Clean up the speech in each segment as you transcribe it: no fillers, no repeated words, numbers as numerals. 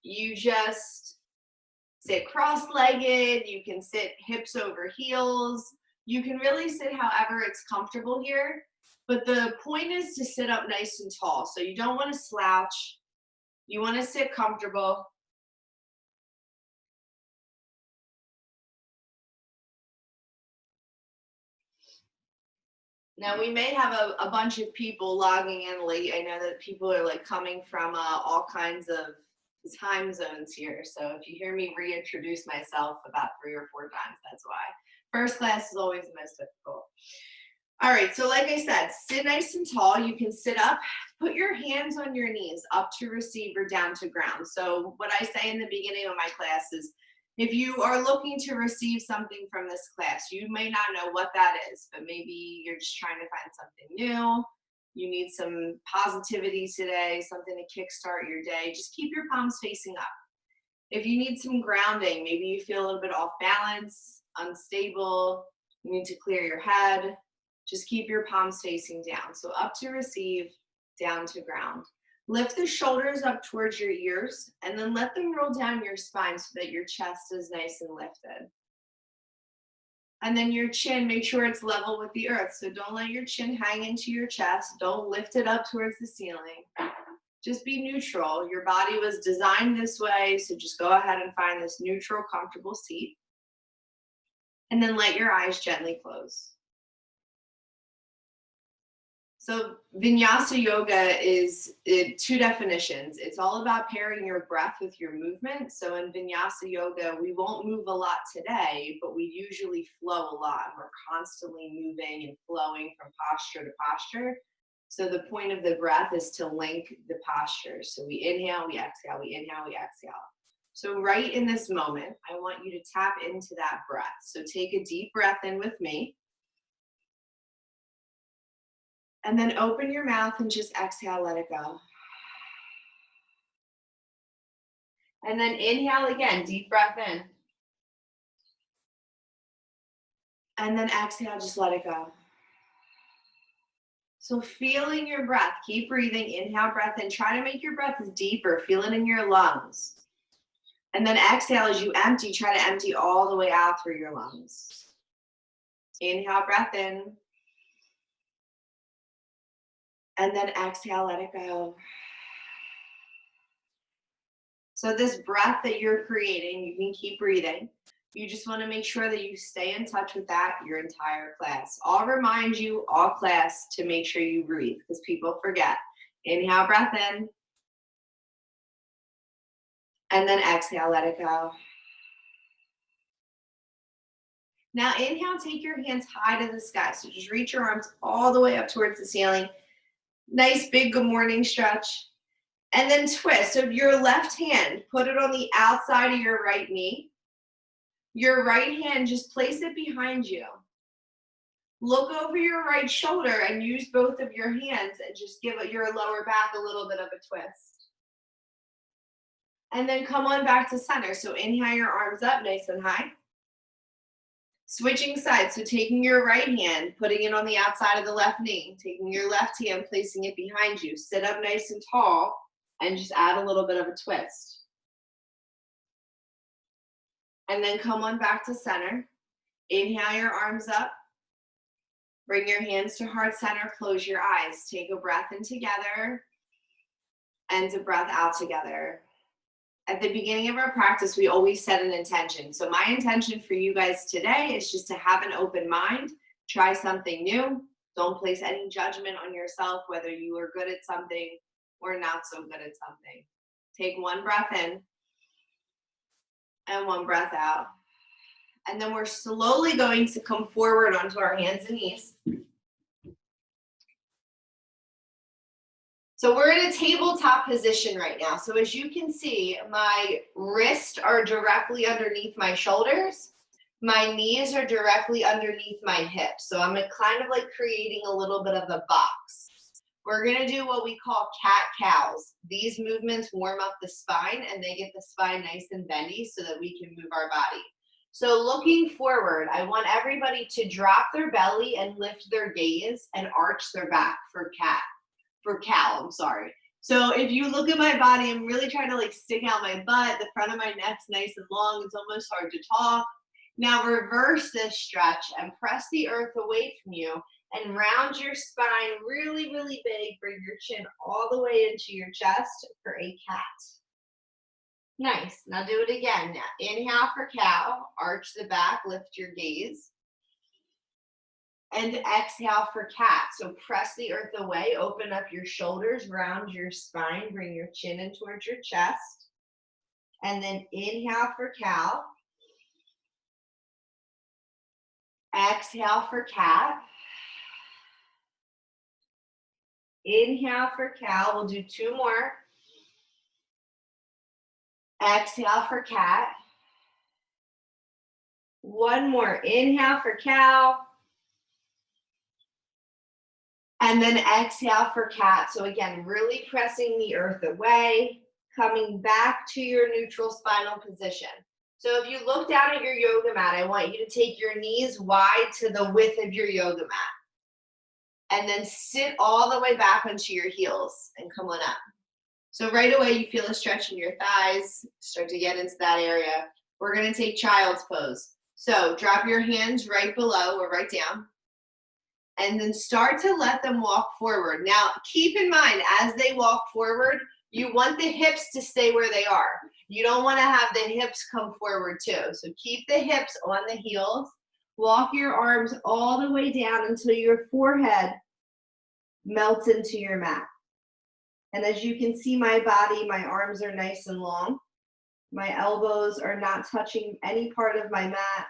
you just sit cross-legged, you can sit hips over heels, you can really sit however it's comfortable here, but the point is to sit up nice and tall. So you don't want to slouch, you want to sit comfortable. Now we may have a bunch of people logging in late. I know that people are like coming from all kinds of time zones here. So if you hear me reintroduce myself about 3 or 4 times, that's why. First class is always the most difficult. All right, so like I said, sit nice and tall. You can sit up, put your hands on your knees up to receive or down to ground. So what I say in the beginning of my class is, if you are looking to receive something from this class, you may not know what that is, but maybe you're just trying to find something new. You need some positivity today, something to kickstart your day. Just keep your palms facing up. If you need some grounding, maybe you feel a little bit off balance, unstable, you need to clear your head, just keep your palms facing down. So up to receive, down to ground. Lift the shoulders up towards your ears and then let them roll down your spine so that your chest is nice and lifted. And then your chin, make sure it's level with the earth. So don't let your chin hang into your chest. Don't lift it up towards the ceiling. Just be neutral. Your body was designed this way, so just go ahead and find this neutral, comfortable seat. And then let your eyes gently close. So Vinyasa Yoga is 2 definitions. It's all about pairing your breath with your movement. So in Vinyasa Yoga, we won't move a lot today, but we usually flow a lot. We're constantly moving and flowing from posture to posture. So the point of the breath is to link the postures. So we inhale, we exhale, we inhale, we exhale. So right in this moment, I want you to tap into that breath. So take a deep breath in with me. And then open your mouth and just exhale, let it go. And then inhale again, deep breath in. And then exhale, just let it go. So feeling your breath, keep breathing, inhale, breath in. Try to make your breath deeper, feel it in your lungs. And then exhale as you empty, try to empty all the way out through your lungs. Inhale, breath in. And then exhale, let it go. So this breath that you're creating, you can keep breathing. You just want to make sure that you stay in touch with that your entire class. I'll remind you all class to make sure you breathe because people forget. Inhale, breath in. And then exhale, let it go. Now inhale, take your hands high to the sky. So just reach your arms all the way up towards the ceiling. Nice big good morning stretch. And then twist. So your left hand, put it on the outside of your right knee. Your right hand, just place it behind you. Look over your right shoulder and use both of your hands and just give your lower back a little bit of a twist. And then come on back to center. So inhale your arms up nice and high. Switching sides, so taking your right hand, putting it on the outside of the left knee, taking your left hand, placing it behind you. Sit up nice and tall and just add a little bit of a twist. And then come on back to center. Inhale your arms up. Bring your hands to heart center, close your eyes. Take a breath in together and a breath out together. At the beginning of our practice, we always set an intention. So my intention for you guys today is just to have an open mind, try something new. Don't place any judgment on yourself, whether you are good at something or not so good at something. Take one breath in and one breath out. And then we're slowly going to come forward onto our hands and knees. So we're in a tabletop position right now. So as you can see, my wrists are directly underneath my shoulders. My knees are directly underneath my hips. So I'm kind of like creating a little bit of a box. We're gonna do what we call cat-cows. These movements warm up the spine and they get the spine nice and bendy so that we can move our body. So looking forward, I want everybody to drop their belly and lift their gaze and arch their back for cow. So if you look at my body, I'm really trying to like stick out my butt. The front of my neck's nice and long. It's almost hard to talk. Now reverse this stretch and press the earth away from you and round your spine really, really big. Bring your chin all the way into your chest for a cat. Nice. Now do it again. Now inhale for cow, arch the back, lift your gaze. And exhale for cat. So press the earth away, open up your shoulders, round your spine, bring your chin in towards your chest. And then inhale for cow. Exhale for cat. Inhale for cow. We'll do 2 more. Exhale for cat. 1 more. Inhale for cow. And then exhale for cat. So again, really pressing the earth away, coming back to your neutral spinal position. So if you look down at your yoga mat, I want you to take your knees wide to the width of your yoga mat. And then sit all the way back onto your heels and come on up. So right away you feel a stretch in your thighs, start to get into that area. We're gonna take child's pose. So drop your hands right below or right down. And then start to let them walk forward. Now, keep in mind, as they walk forward, you want the hips to stay where they are. You don't want to have the hips come forward too. So keep the hips on the heels. Walk your arms all the way down until your forehead melts into your mat. And as you can see my body, my arms are nice and long. My elbows are not touching any part of my mat.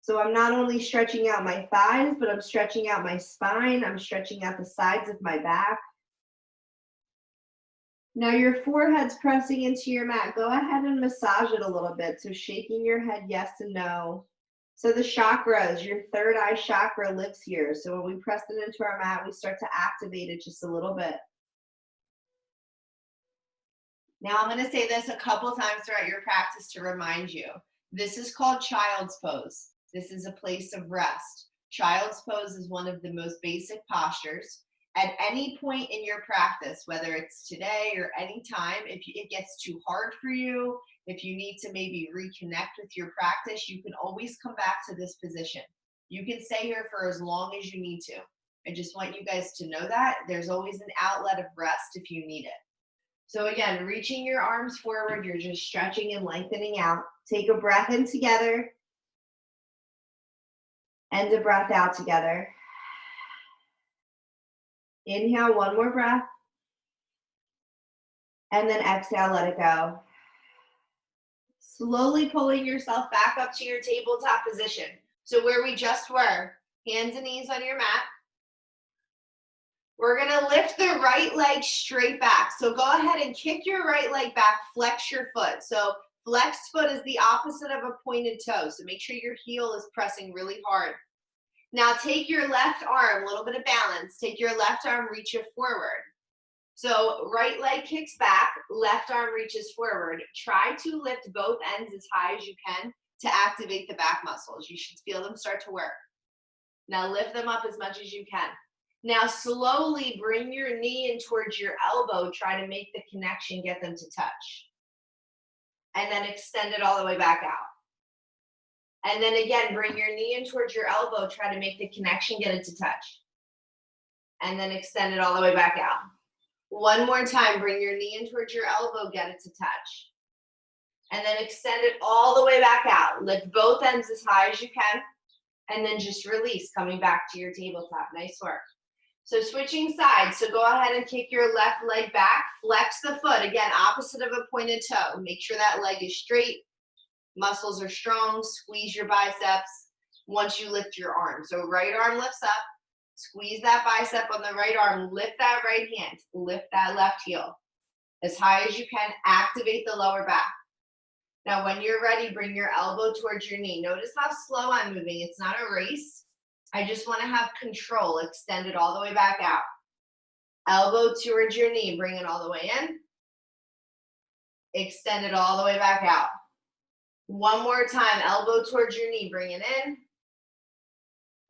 So I'm not only stretching out my thighs, but I'm stretching out my spine. I'm stretching out the sides of my back. Now your forehead's pressing into your mat. Go ahead and massage it a little bit. So shaking your head yes and no. So the chakras, your third eye chakra lives here. So when we press it into our mat, we start to activate it just a little bit. Now I'm going to say this a couple times throughout your practice to remind you. This is called child's pose. This is a place of rest. Child's pose is one of the most basic postures. At any point in your practice, whether it's today or any time, if it gets too hard for you, if you need to maybe reconnect with your practice, you can always come back to this position. You can stay here for as long as you need to. I just want you guys to know that there's always an outlet of rest if you need it. So again, reaching your arms forward, you're just stretching and lengthening out. Take a breath in together. And a breath out together. Inhale, 1 more breath. And then exhale, let it go. Slowly pulling yourself back up to your tabletop position. So where we just were, hands and knees on your mat. We're gonna lift the right leg straight back. So go ahead and kick your right leg back, flex your foot. So flexed foot is the opposite of a pointed toe. So make sure your heel is pressing really hard. Now take your left arm, a little bit of balance. Take your left arm, reach it forward. So right leg kicks back, left arm reaches forward. Try to lift both ends as high as you can to activate the back muscles. You should feel them start to work. Now lift them up as much as you can. Now slowly bring your knee in towards your elbow. Try to make the connection, get them to touch. And then extend it all the way back out. And then again, bring your knee in towards your elbow, try to make the connection, get it to touch. And then extend it all the way back out. 1 more time, bring your knee in towards your elbow, get it to touch. And then extend it all the way back out. Lift both ends as high as you can. And then just release, coming back to your tabletop. Nice work. So switching sides. So go ahead and kick your left leg back. Flex the foot. Again, opposite of a pointed toe. Make sure that leg is straight. Muscles are strong, squeeze your biceps once you lift your arm. So right arm lifts up, squeeze that bicep on the right arm, lift that right hand, lift that left heel. As high as you can, activate the lower back. Now when you're ready, bring your elbow towards your knee. Notice how slow I'm moving. It's not a race. I just want to have control. Extend it all the way back out. Elbow towards your knee, bring it all the way in. Extend it all the way back out. 1 more time, elbow towards your knee, bring it in.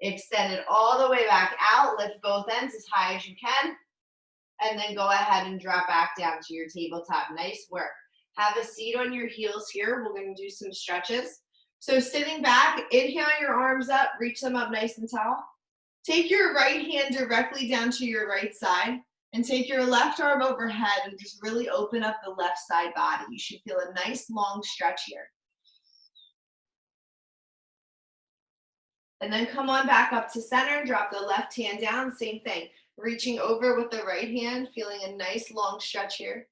Extend it all the way back out, lift both ends as high as you can. And then go ahead and drop back down to your tabletop. Nice work. Have a seat on your heels here. We're going to do some stretches. So sitting back, inhale your arms up, reach them up nice and tall. Take your right hand directly down to your right side and take your left arm overhead and just really open up the left side body. You should feel a nice long stretch here. And then come on back up to center, drop the left hand down, same thing. Reaching over with the right hand, feeling a nice long stretch here.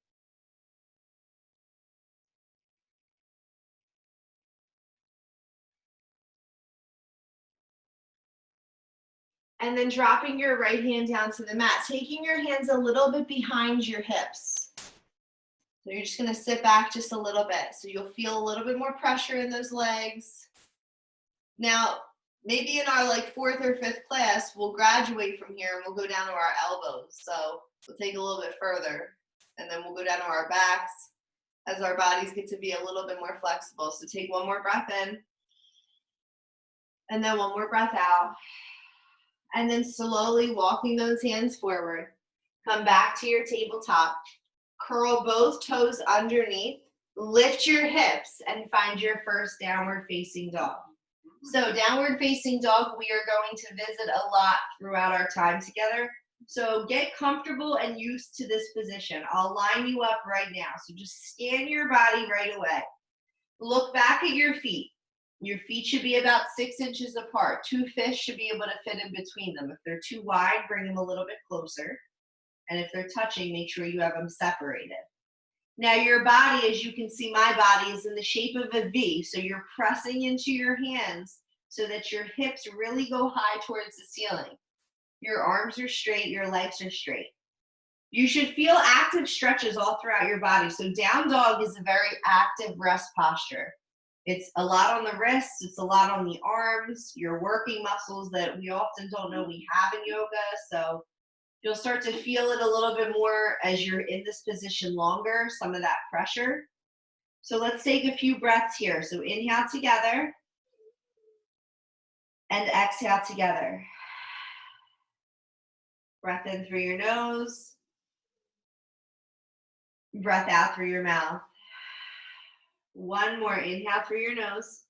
And then dropping your right hand down to the mat, taking your hands a little bit behind your hips. So you're just gonna sit back just a little bit. So you'll feel a little bit more pressure in those legs. Now, maybe in our like 4th or 5th class, we'll graduate from here and we'll go down to our elbows. So we'll take a little bit further and then we'll go down to our backs as our bodies get to be a little bit more flexible. So take one more breath in and then one more breath out. And then slowly walking those hands forward. Come back to your tabletop. Curl both toes underneath. Lift your hips and find your first downward facing dog. So downward facing dog, we are going to visit a lot throughout our time together. So get comfortable and used to this position. I'll line you up right now. So just scan your body right away. Look back at your feet. Your feet should be about 6 inches apart. 2 fish should be able to fit in between them. If they're too wide, bring them a little bit closer. And if they're touching, make sure you have them separated. Now your body, as you can see, my body is in the shape of a V. So you're pressing into your hands so that your hips really go high towards the ceiling. Your arms are straight, your legs are straight. You should feel active stretches all throughout your body. So down dog is a very active rest posture. It's a lot on the wrists, it's a lot on the arms. You're working muscles that we often don't know we have in yoga. So you'll start to feel it a little bit more as you're in this position longer, some of that pressure. So let's take a few breaths here. So inhale together and exhale together. Breath in through your nose. Breath out through your mouth. One more, inhale through your nose.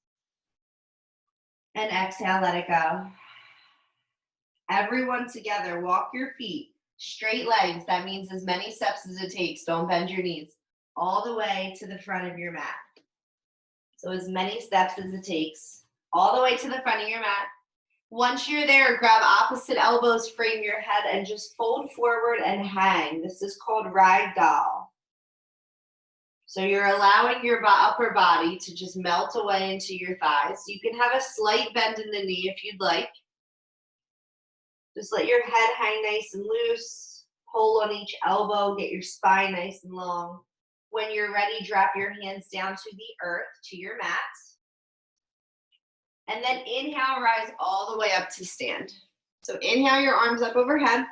And exhale, let it go. Everyone together, walk your feet, straight legs. That means as many steps as it takes. Don't bend your knees. All the way to the front of your mat. So as many steps as it takes. All the way to the front of your mat. Once you're there, grab opposite elbows, frame your head, and just fold forward and hang. This is called ragdoll. So you're allowing your upper body to just melt away into your thighs. You can have a slight bend in the knee if you'd like. Just let your head hang nice and loose. Pull on each elbow, get your spine nice and long. When you're ready, drop your hands down to the earth, to your mat. And then inhale, rise all the way up to stand. So inhale your arms up overhead.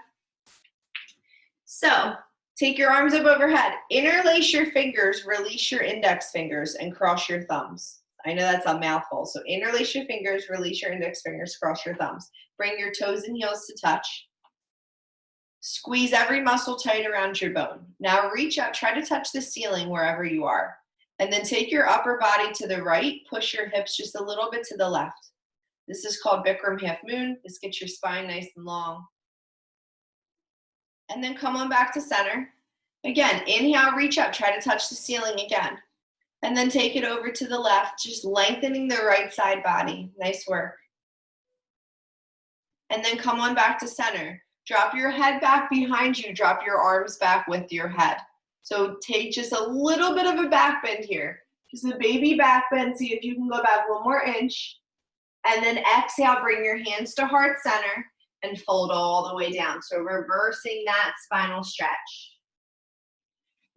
So take your arms up overhead. Interlace your fingers, release your index fingers, and cross your thumbs. I know that's a mouthful. So interlace your fingers, release your index fingers, cross your thumbs. Bring your toes and heels to touch. Squeeze every muscle tight around your bone. Now reach out, try to touch the ceiling wherever you are. And then take your upper body to the right, push your hips just a little bit to the left. This is called Bikram half moon. This gets your spine nice and long. And then come on back to center. Again, inhale, reach up, try to touch the ceiling again. And then take it over to the left, just lengthening the right side body. Nice work. And then come on back to center. Drop your head back behind you, drop your arms back with your head. So take just a little bit of a back bend here. Just a baby back bend, see if you can go back 1 more inch. And then exhale, bring your hands to heart center and fold all the way down. So reversing that spinal stretch.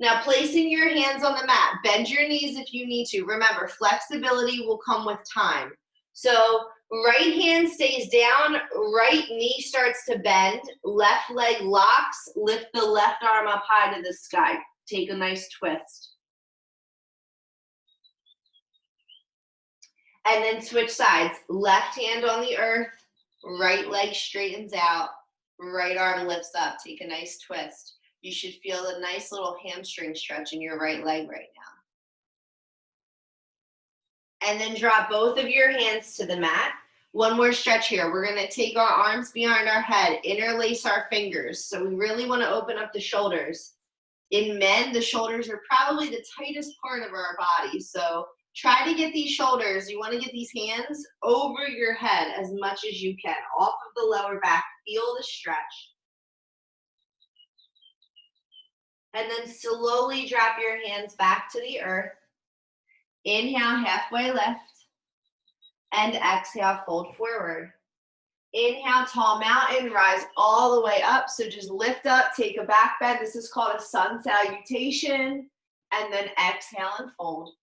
Now placing your hands on the mat, bend your knees if you need to. Remember, flexibility will come with time. So right hand stays down, right knee starts to bend, left leg locks, lift the left arm up high to the sky. Take a nice twist. And then switch sides. Left hand on the earth, right leg straightens out, right arm lifts up. Take a nice twist. You should feel a nice little hamstring stretch in your right leg right now. And then drop both of your hands to the mat. One more stretch here. We're gonna take our arms behind our head, interlace our fingers. So we really wanna open up the shoulders. In men, the shoulders are probably the tightest part of our body. So try to get these shoulders, you wanna get these hands over your head as much as you can, off of the lower back. Feel the stretch. And then slowly drop your hands back to the earth. Inhale, halfway lift. And exhale, fold forward. Inhale, tall mountain, rise all the way up. So just lift up, take a back bend. This is called a sun salutation. And then exhale and fold.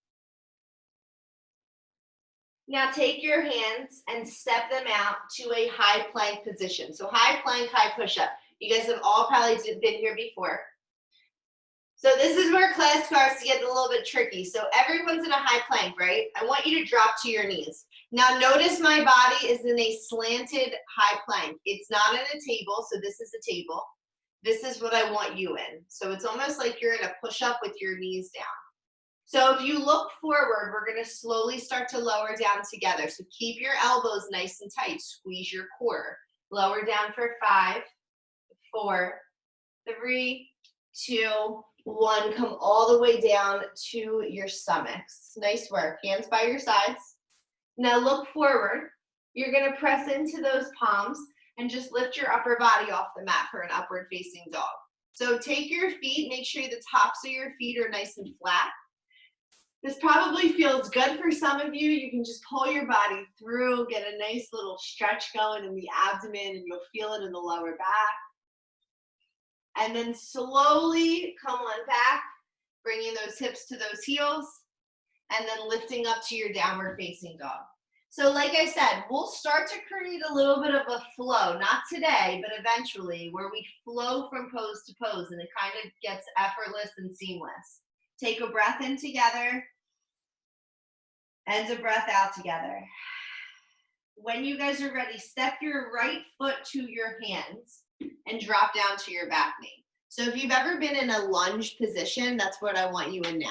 Now take your hands and step them out to a high plank position. So high plank, high push-up. You guys have all probably been here before. So this is where class starts to get a little bit tricky. So everyone's in a high plank, right? I want you to drop to your knees. Now notice my body is in a slanted high plank. It's not in a table, so this is a table. This is what I want you in. So it's almost like you're in a push-up with your knees down. So if you look forward, we're gonna slowly start to lower down together. So keep your elbows nice and tight, squeeze your core. Lower down for 5, 4, 3, 2, 1. Come all the way down to your stomachs. Nice work, hands by your sides. Now look forward. You're gonna press into those palms and just lift your upper body off the mat for an upward facing dog. So take your feet, make sure the tops of your feet are nice and flat. This probably feels good for some of you. You can just pull your body through, get a nice little stretch going in the abdomen, and you'll feel it in the lower back. And then slowly come on back, bringing those hips to those heels, and then lifting up to your downward facing dog. So like I said, we'll start to create a little bit of a flow, not today, but eventually, where we flow from pose to pose, and it kind of gets effortless and seamless. Take a breath in together, and a breath out together. When you guys are ready, step your right foot to your hands and drop down to your back knee. So if you've ever been in a lunge position, that's what I want you in now.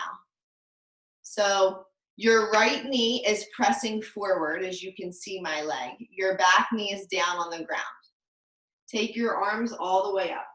So your right knee is pressing forward, as you can see my leg. Your back knee is down on the ground. Take your arms all the way up.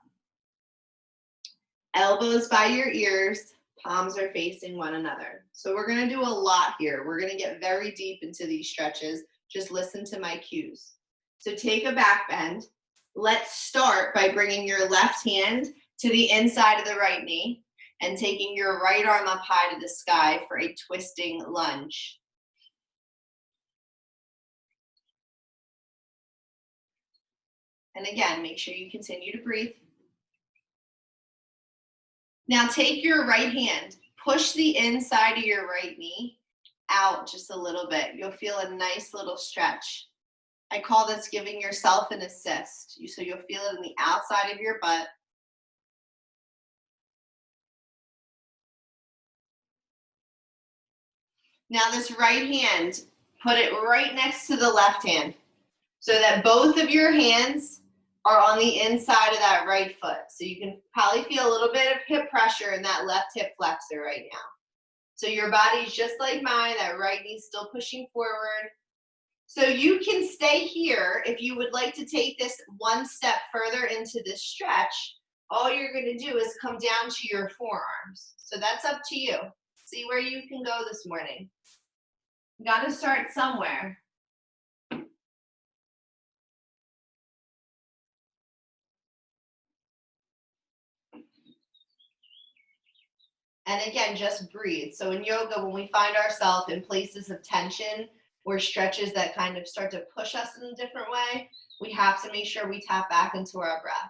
Elbows by your ears, palms are facing one another. So we're gonna do a lot here. We're gonna get very deep into these stretches. Just listen to my cues. So take a back bend. Let's start by bringing your left hand to the inside of the right knee and taking your right arm up high to the sky for a twisting lunge. And again, make sure you continue to breathe. Now take your right hand, push the inside of your right knee out just a little bit. You'll feel a nice little stretch. I call this giving yourself an assist. So you'll feel it in the outside of your butt. Now this right hand, put it right next to the left hand so that both of your hands are on the inside of that right foot. So you can probably feel a little bit of hip pressure in that left hip flexor right now. So your body's just like mine, that right knee's still pushing forward. So you can stay here if you would like to take this one step further into this stretch. All you're gonna do is come down to your forearms. So that's up to you. See where you can go this morning. You gotta start somewhere. And again, just breathe. So in yoga, when we find ourselves in places of tension or stretches that kind of start to push us in a different way, we have to make sure we tap back into our breath.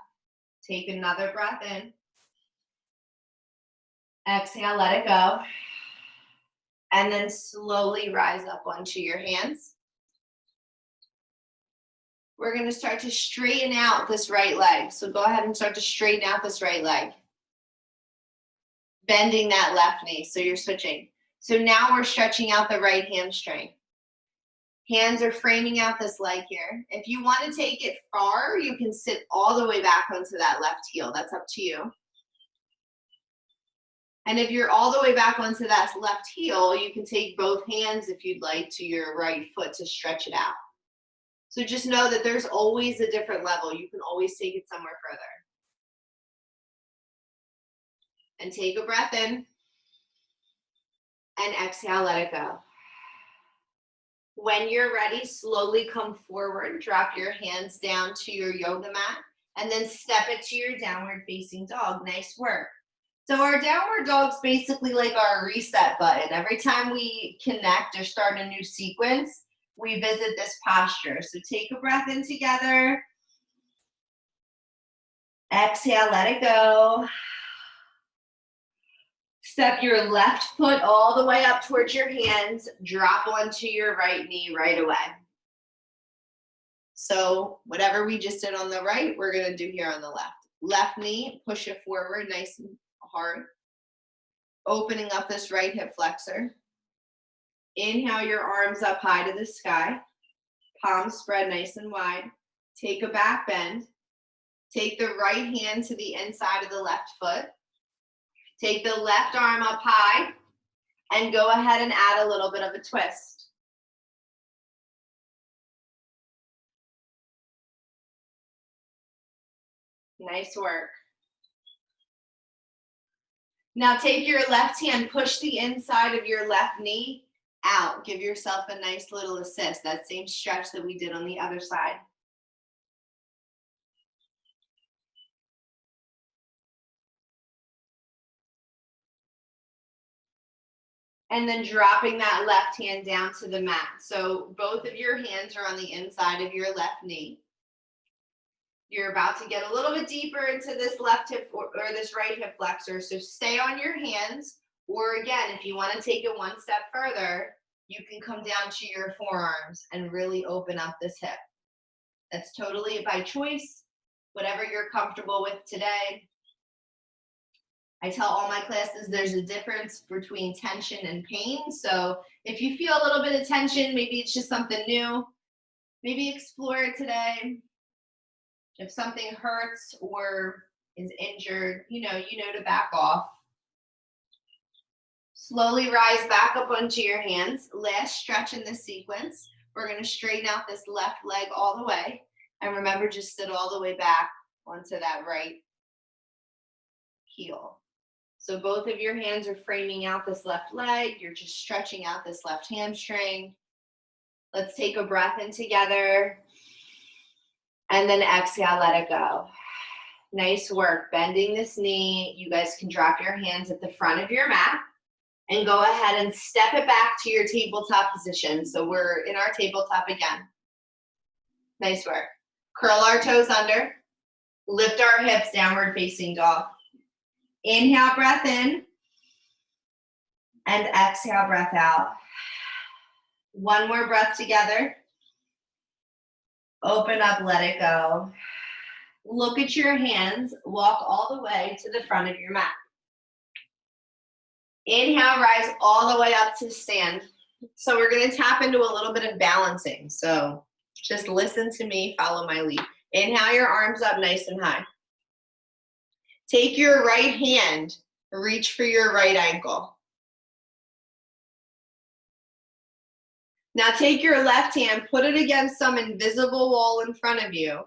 Take another breath in. Exhale, let it go. And then slowly rise up onto your hands. We're gonna start to straighten out this right leg. So go ahead and start to straighten out this right leg. Bending that left knee, so you're switching. So now we're stretching out the right hamstring. Hands are framing out this leg here. If you want to take it far, you can sit all the way back onto that left heel. That's up to you. And if you're all the way back onto that left heel, you can take both hands if you'd like to your right foot to stretch it out. So just know that there's always a different level. You can always take it somewhere further. And take a breath in. And exhale, let it go. When you're ready, slowly come forward. Drop your hands down to your yoga mat. And then step it to your downward facing dog. Nice work. So our downward dog's basically like our reset button. Every time we connect or start a new sequence, we visit this posture. So take a breath in together. Exhale, let it go. Step your left foot all the way up towards your hands. Drop onto your right knee right away. So whatever we just did on the right, we're gonna do here on the left. Left knee, push it forward nice and hard. Opening up this right hip flexor. Inhale your arms up high to the sky. Palms spread nice and wide. Take a back bend. Take the right hand to the inside of the left foot. Take the left arm up high and go ahead and add a little bit of a twist. Nice work. Now take your left hand, push the inside of your left knee out. Give yourself a nice little assist. That same stretch that we did on the other side. And then dropping that left hand down to the mat. So both of your hands are on the inside of your left knee. You're about to get a little bit deeper into this left hip or this right hip flexor. So stay on your hands, or again, if you want to take it one step further, you can come down to your forearms and really open up this hip. That's totally by choice, whatever you're comfortable with today. I tell all my classes there's a difference between tension and pain. So if you feel a little bit of tension, maybe it's just something new, maybe explore it today. If something hurts or is injured, you know to back off. Slowly rise back up onto your hands. Last stretch in this sequence. We're going to straighten out this left leg all the way. And remember, just sit all the way back onto that right heel. So both of your hands are framing out this left leg. You're just stretching out this left hamstring. Let's take a breath in together. And then exhale, let it go. Nice work. Bending this knee. You guys can drop your hands at the front of your mat and go ahead and step it back to your tabletop position. So we're in our tabletop again. Nice work. Curl our toes under. Lift our hips, downward facing dog. Inhale, breath in. And exhale, breath out. One more breath together. Open up, let it go. Look at your hands. Walk all the way to the front of your mat. Inhale, rise all the way up to stand. So we're going to tap into a little bit of balancing. So just listen to me, follow my lead. Inhale your arms up nice and high. Take your right hand, reach for your right ankle. Now take your left hand, put it against some invisible wall in front of you.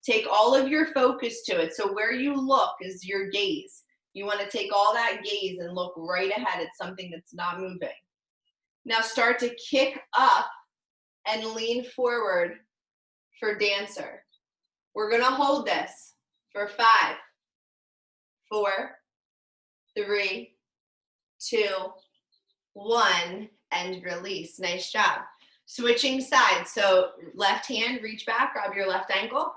Take all of your focus to it. So where you look is your gaze. You want to take all that gaze and look right ahead at something that's not moving. Now start to kick up and lean forward for dancer. We're going to hold this for 5, 4, 3, 2, 1, and release. Nice job. Switching sides. So left hand, reach back, grab your left ankle.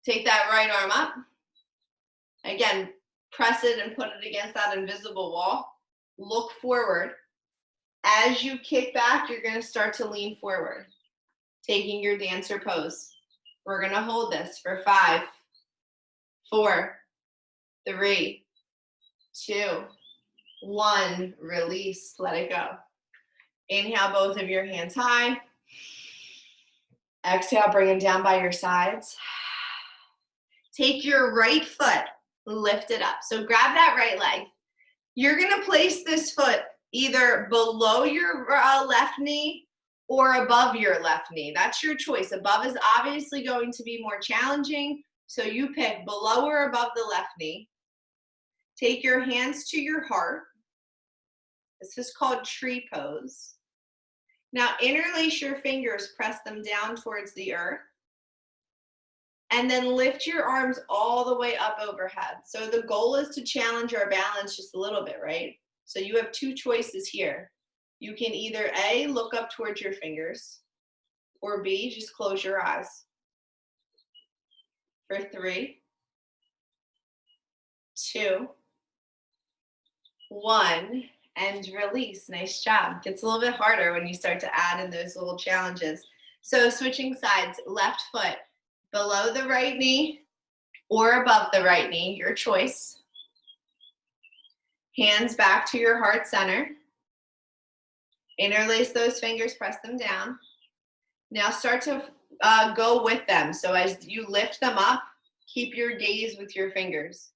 Take that right arm up. Again, press it and put it against that invisible wall. Look forward. As you kick back, you're going to start to lean forward, taking your dancer pose. We're going to hold this for 5, 4, 3, 2, 1. Release. Let it go. Inhale both of your hands high. Exhale, bring them down by your sides. Take your right foot, lift it up. So grab that right leg. You're gonna place this foot either below your left knee or above your left knee. That's your choice. Above is obviously going to be more challenging, so you pick below or above the left knee. Take your hands to your heart. This is called tree pose. Now interlace your fingers, press them down towards the earth, and then lift your arms all the way up overhead. So the goal is to challenge our balance just a little bit, right? So you have two choices here. You can either A, look up towards your fingers, or B, just close your eyes. For 3, 2, 1, and release. Nice job. Gets a little bit harder when you start to add in those little challenges. So switching sides, left foot below the right knee or above the right knee, your choice. Hands back to your heart center. Interlace those fingers, press them down. Now start to go with them. So as you lift them up, keep your gaze with your fingers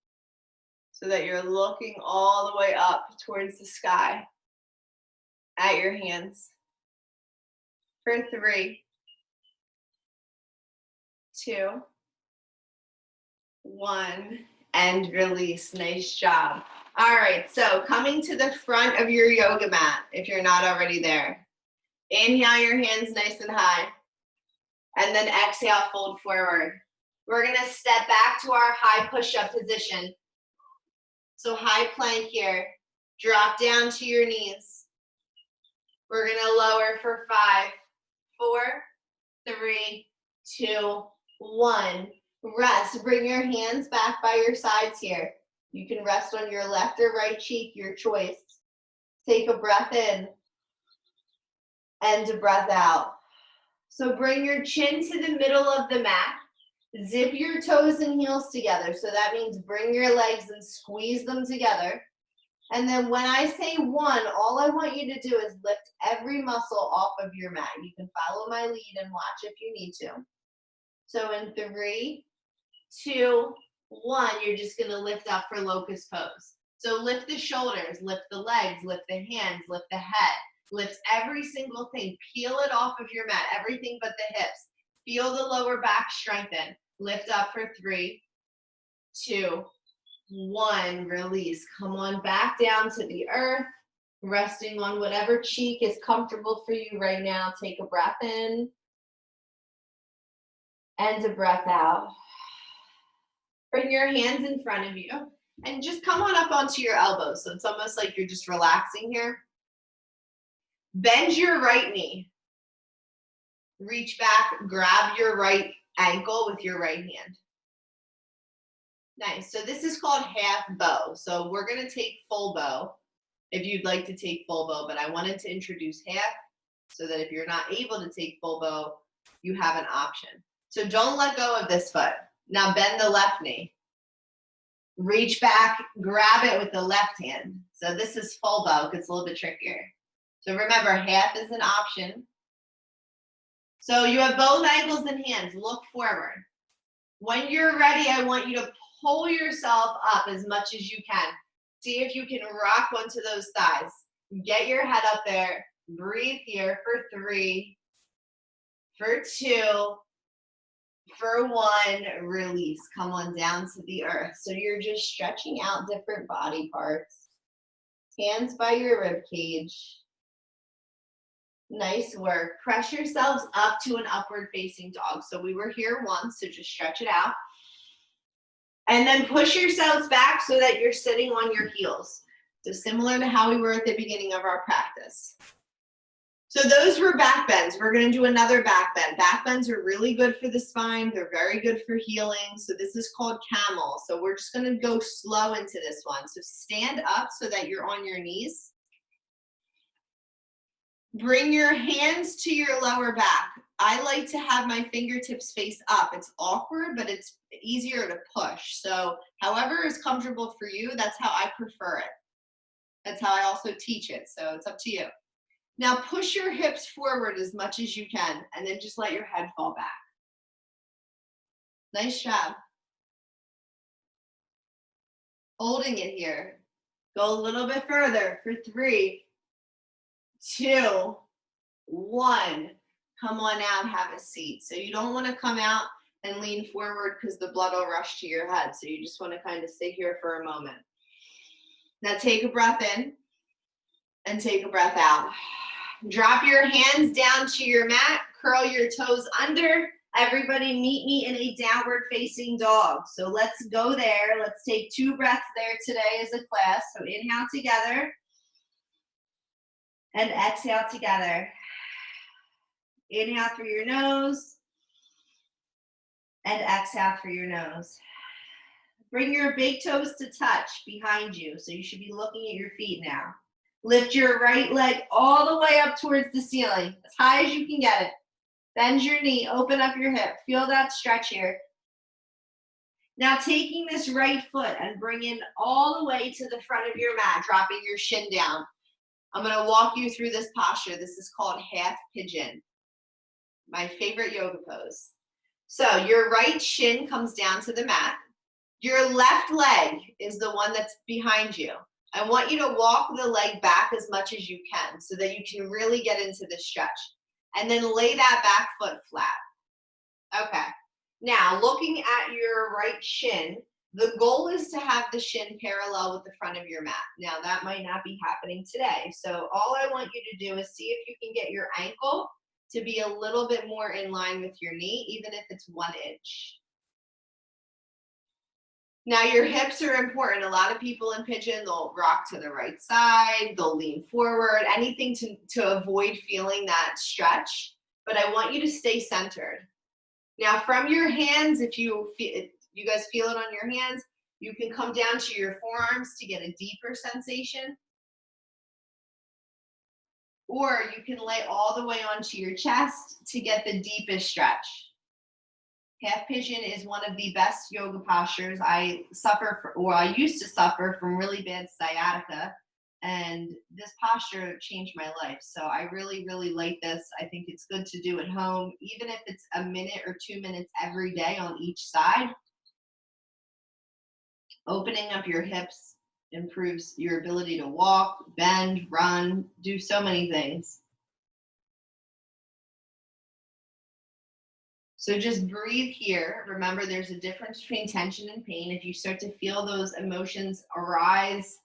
so that you're looking all the way up towards the sky at your hands. For 3, 2, 1, and release. Nice job. All right, so coming to the front of your yoga mat, if you're not already there. Inhale your hands nice and high. And then exhale, fold forward. We're gonna step back to our high push-up position. So high plank here. Drop down to your knees. We're gonna lower for 5, 4, 3, 2, 1. Rest. Bring your hands back by your sides here. You can rest on your left or right cheek, your choice. Take a breath in and a breath out. So bring your chin to the middle of the mat. Zip your toes and heels together. So that means bring your legs and squeeze them together. And then when I say 1, all I want you to do is lift every muscle off of your mat. You can follow my lead and watch if you need to. So in 3, 2, 1, you're just gonna lift up for locust pose. So lift the shoulders, lift the legs, lift the hands, lift the head. Lift every single thing. Peel it off of your mat, everything but the hips. Feel the lower back strengthen. Lift up for 3, 2, 1. Release. Come on back down to the earth, resting on whatever cheek is comfortable for you right now. Take a breath in and a breath out. Bring your hands in front of you and just come on up onto your elbows. So it's almost like you're just relaxing here. Bend your right knee. Reach back, grab your right ankle with your right hand. Nice. So this is called half bow. So we're going to take full bow if you'd like to take full bow, but I wanted to introduce half so that if you're not able to take full bow, you have an option. So don't let go of this foot. Now bend the left knee. Reach back, grab it with the left hand. So this is full bow. It gets a little bit trickier. So remember, half is an option. So you have both ankles and hands. Look forward. When you're ready, I want you to pull yourself up as much as you can. See if you can rock onto those thighs. Get your head up there. Breathe here for 3, for 2, for 1. Release. Come on down to the earth. So you're just stretching out different body parts. Hands by your rib cage. Nice work. Press yourselves up to an upward facing dog. So we were here once, so just stretch it out. And then push yourselves back so that you're sitting on your heels. So similar to how we were at the beginning of our practice. So those were back bends. We're going to do another back bend. Back bends are really good for the spine. They're very good for healing. So this is called camel. So we're just going to go slow into this one. So stand up so that you're on your knees. Bring your hands to your lower back. I like to have my fingertips face up. It's awkward, but it's easier to push. So however is comfortable for you, that's how I prefer it. That's how I also teach it. So it's up to you. Now push your hips forward as much as you can, and then just let your head fall back. Nice job. Holding it here. Go a little bit further for 3, 2, 1. Come on out, have a seat. So you don't want to come out and lean forward because the blood will rush to your head. So you just want to kind of stay here for a moment. Now take a breath in and take a breath out. Drop your hands down to your mat, curl your toes under. Everybody meet me in a downward facing dog. So let's go there. Let's take 2 breaths there today as a class. So inhale together and exhale together. Inhale through your nose and exhale through your nose. Bring your big toes to touch behind you. So you should be looking at your feet now. Lift your right leg all the way up towards the ceiling, as high as you can get it. Bend your knee, open up your hip. Feel that stretch here. Now taking this right foot and bring it all the way to the front of your mat, dropping your shin down. I'm gonna walk you through this posture. This is called half pigeon, my favorite yoga pose. So your right shin comes down to the mat. Your left leg is the one that's behind you. I want you to walk the leg back as much as you can so that you can really get into the stretch. And then lay that back foot flat. Okay. Now, looking at your right shin, the goal is to have the shin parallel with the front of your mat. Now, that might not be happening today. So all I want you to do is see if you can get your ankle to be a little bit more in line with your knee, even if it's 1 inch. Now your hips are important. A lot of people in pigeon, they'll rock to the right side, they'll lean forward, anything to avoid feeling that stretch. But I want you to stay centered. Now from your hands, if you guys feel it on your hands, you can come down to your forearms to get a deeper sensation. Or you can lay all the way onto your chest to get the deepest stretch. Half pigeon is one of the best yoga postures. I used to suffer from really bad sciatica, and this posture changed my life. So I really, really like this. I think it's good to do at home, even if it's a minute or 2 minutes every day on each side. Opening up your hips improves your ability to walk, bend, run, do so many things. So just breathe here. Remember, there's a difference between tension and pain. If you start to feel those emotions arise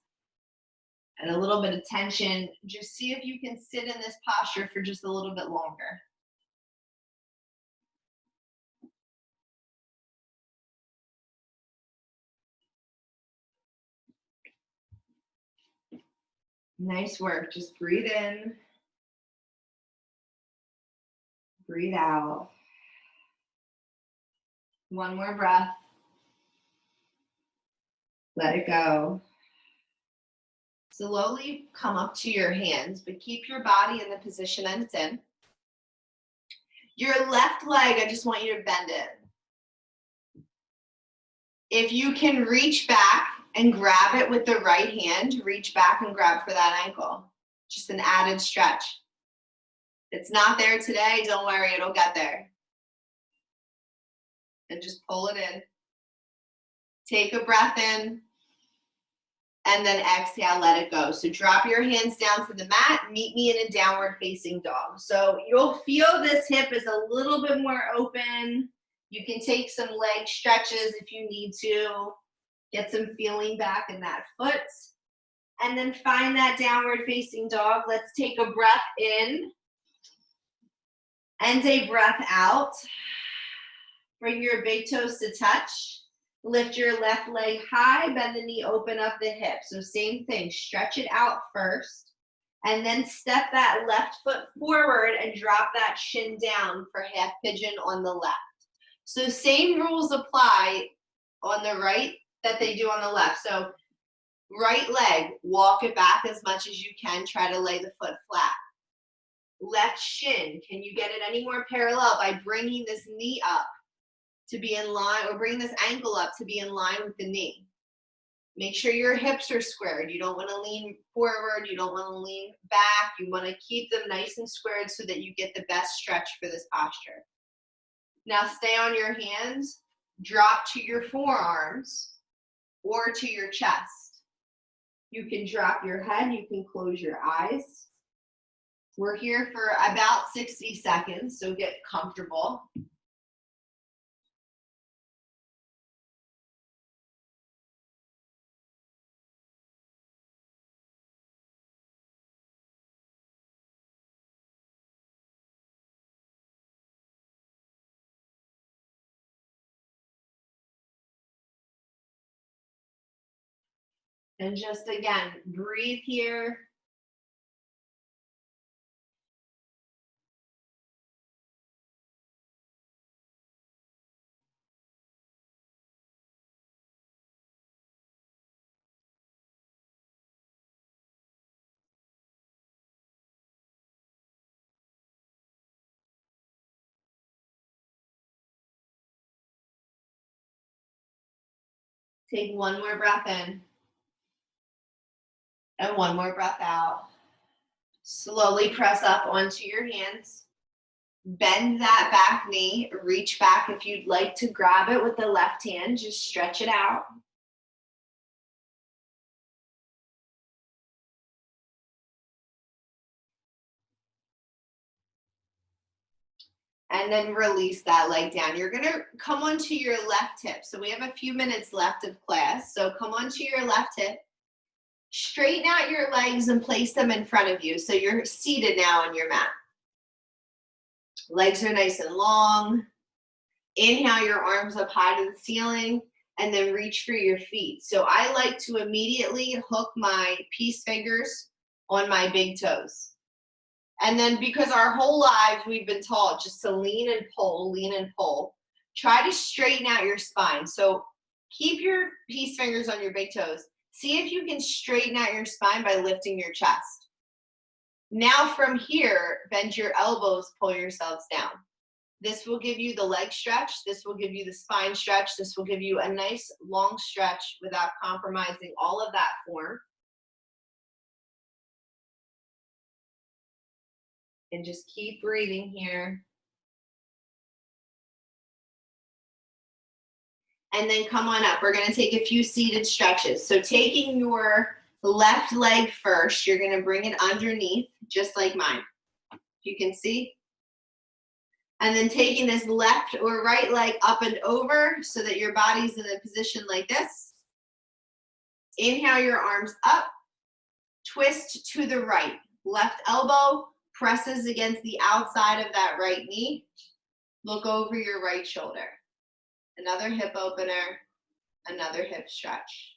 and a little bit of tension, just see if you can sit in this posture for just a little bit longer. Nice work. Just breathe in, breathe out. One more breath. Let it go. Slowly come up to your hands, but keep your body in the position that it's in. Your left leg, I just want you to bend it. If you can reach back and grab it with the right hand, reach back and grab for that ankle. Just an added stretch. If it's not there today, don't worry, it'll get there. And just pull it in. Take a breath in. And then exhale, let it go. So drop your hands down to the mat, meet me in a downward facing dog. So you'll feel this hip is a little bit more open. You can take some leg stretches if you need to. Get some feeling back in that foot. And then find that downward facing dog. Let's take a breath in and a breath out. Bring your big toes to touch. Lift your left leg high, bend the knee, open up the hip. So same thing, stretch it out first, and then step that left foot forward and drop that shin down for half pigeon on the left. So same rules apply on the right that they do on the left. So right leg, walk it back as much as you can, try to lay the foot flat. Left shin, can you get it any more parallel by bringing this knee up to be in line, or bring this ankle up to be in line with the knee. Make sure your hips are squared. You don't want to lean forward. You don't want to lean back. You want to keep them nice and squared so that you get the best stretch for this posture. Now stay on your hands, drop to your forearms or to your chest. You can drop your head, you can close your eyes. We're here for about 60 seconds, so get comfortable. And just again, breathe here. Take one more breath in. And one more breath out. Slowly press up onto your hands. Bend that back knee. Reach back if you'd like to grab it with the left hand. Just stretch it out. And then release that leg down. You're gonna come onto your left hip. So we have a few minutes left of class. So come onto your left hip. Straighten out your legs and place them in front of you. So you're seated now on your mat. Legs are nice and long. Inhale your arms up high to the ceiling and then reach for your feet. So I like to immediately hook my peace fingers on my big toes. And then because our whole lives we've been taught just to lean and pull, lean and pull. Try to straighten out your spine. So keep your peace fingers on your big toes. See if you can straighten out your spine by lifting your chest. Now from here, bend your elbows, pull yourselves down. This will give you the leg stretch. This will give you the spine stretch. This will give you a nice long stretch without compromising all of that form. And just keep breathing here. And then come on up. We're going to take a few seated stretches. So taking your left leg first, you're going to bring it underneath, just like mine. You can see. And then taking this left or right leg up and over so that your body's in a position like this. Inhale your arms up. Twist to the right. Left elbow presses against the outside of that right knee. Look over your right shoulder. Another hip opener, another hip stretch.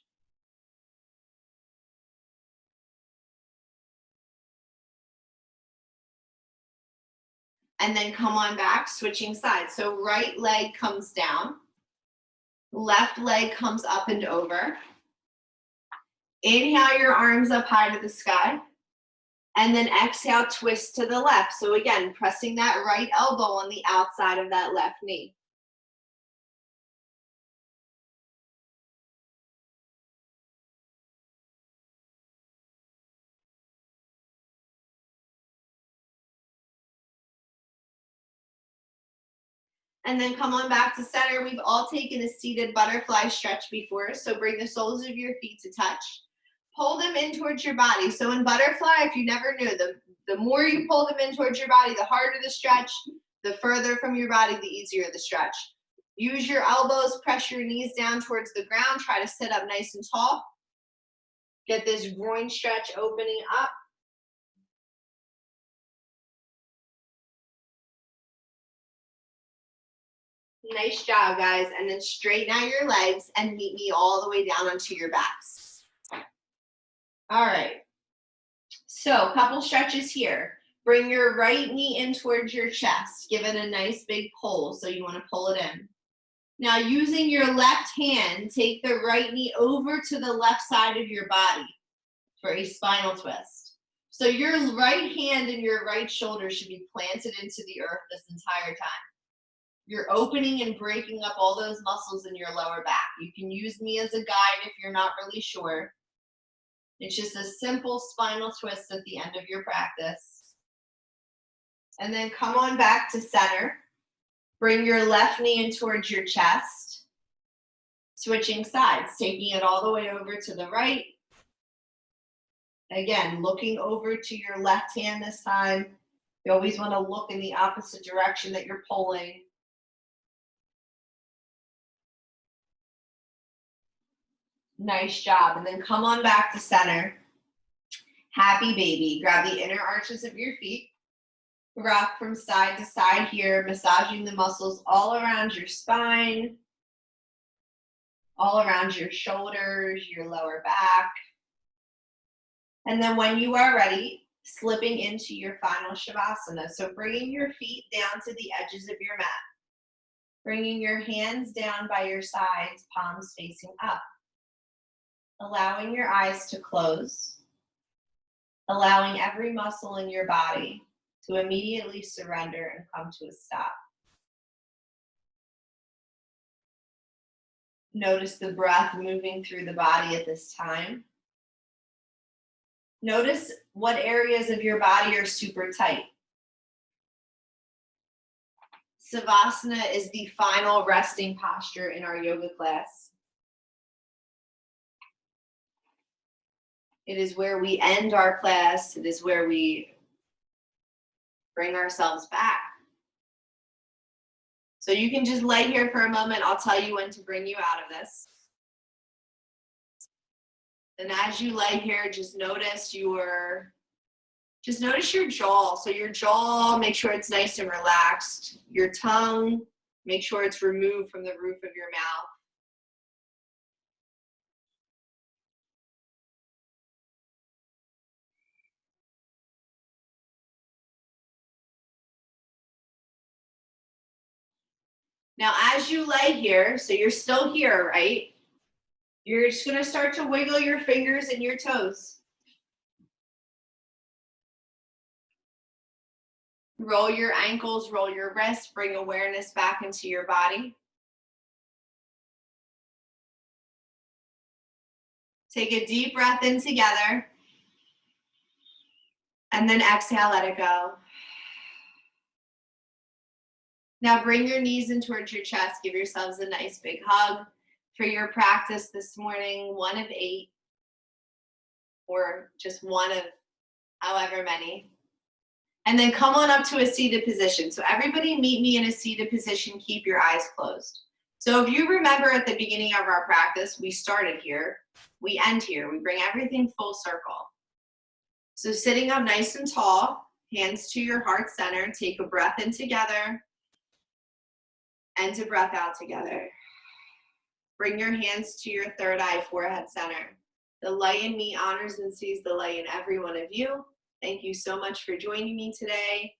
And then come on back, switching sides. So right leg comes down, left leg comes up and over. Inhale your arms up high to the sky. And then exhale, twist to the left. So again, pressing that right elbow on the outside of that left knee. And then come on back to center. We've all taken a seated butterfly stretch before, so bring the soles of your feet to touch. Pull them in towards your body. So in butterfly, if you never knew, the more you pull them in towards your body, the harder the stretch, the further from your body, the easier the stretch. Use your elbows, press your knees down towards the ground. Try to sit up nice and tall. Get this groin stretch opening up. Nice job, guys. And then straighten out your legs and meet me all the way down onto your backs. All right. So a couple stretches here. Bring your right knee in towards your chest. Give it a nice big pull. So you want to pull it in. Now using your left hand, take the right knee over to the left side of your body for a spinal twist. So your right hand and your right shoulder should be planted into the earth this entire time. You're opening and breaking up all those muscles in your lower back. You can use me as a guide if you're not really sure. It's just a simple spinal twist at the end of your practice. And then come on back to center. Bring your left knee in towards your chest. Switching sides, taking it all the way over to the right. Again, looking over to your left hand this time. You always want to look in the opposite direction that you're pulling. Nice job. And then come on back to center. Happy baby. Grab the inner arches of your feet. Rock from side to side here, massaging the muscles all around your spine, all around your shoulders, your lower back. And then when you are ready, slipping into your final Shavasana. So bringing your feet down to the edges of your mat. Bringing your hands down by your sides, palms facing up. Allowing your eyes to close. Allowing every muscle in your body to immediately surrender and come to a stop. Notice the breath moving through the body at this time. Notice what areas of your body are super tight. Savasana is the final resting posture in our yoga class. It is where we end our class. It is where we bring ourselves back. So you can just lay here for a moment. I'll tell you when to bring you out of this. And as you lay here, just notice your jaw. So your jaw, make sure it's nice and relaxed. Your tongue, make sure it's removed from the roof of your mouth. Now, as you lay here, so you're still here, right? You're just gonna start to wiggle your fingers and your toes. Roll your ankles, roll your wrists, bring awareness back into your body. Take a deep breath in together. And then exhale, let it go. Now bring your knees in towards your chest. Give yourselves a nice big hug. For your practice this morning, 1 of 8, or just 1 of however many. And then come on up to a seated position. So everybody meet me in a seated position. Keep your eyes closed. So if you remember at the beginning of our practice, we started here, we end here. We bring everything full circle. So sitting up nice and tall, hands to your heart center. Take a breath in together and a breath out together. Bring your hands to your third eye, forehead center. The light in me honors and sees the light in every one of you. Thank you so much for joining me today.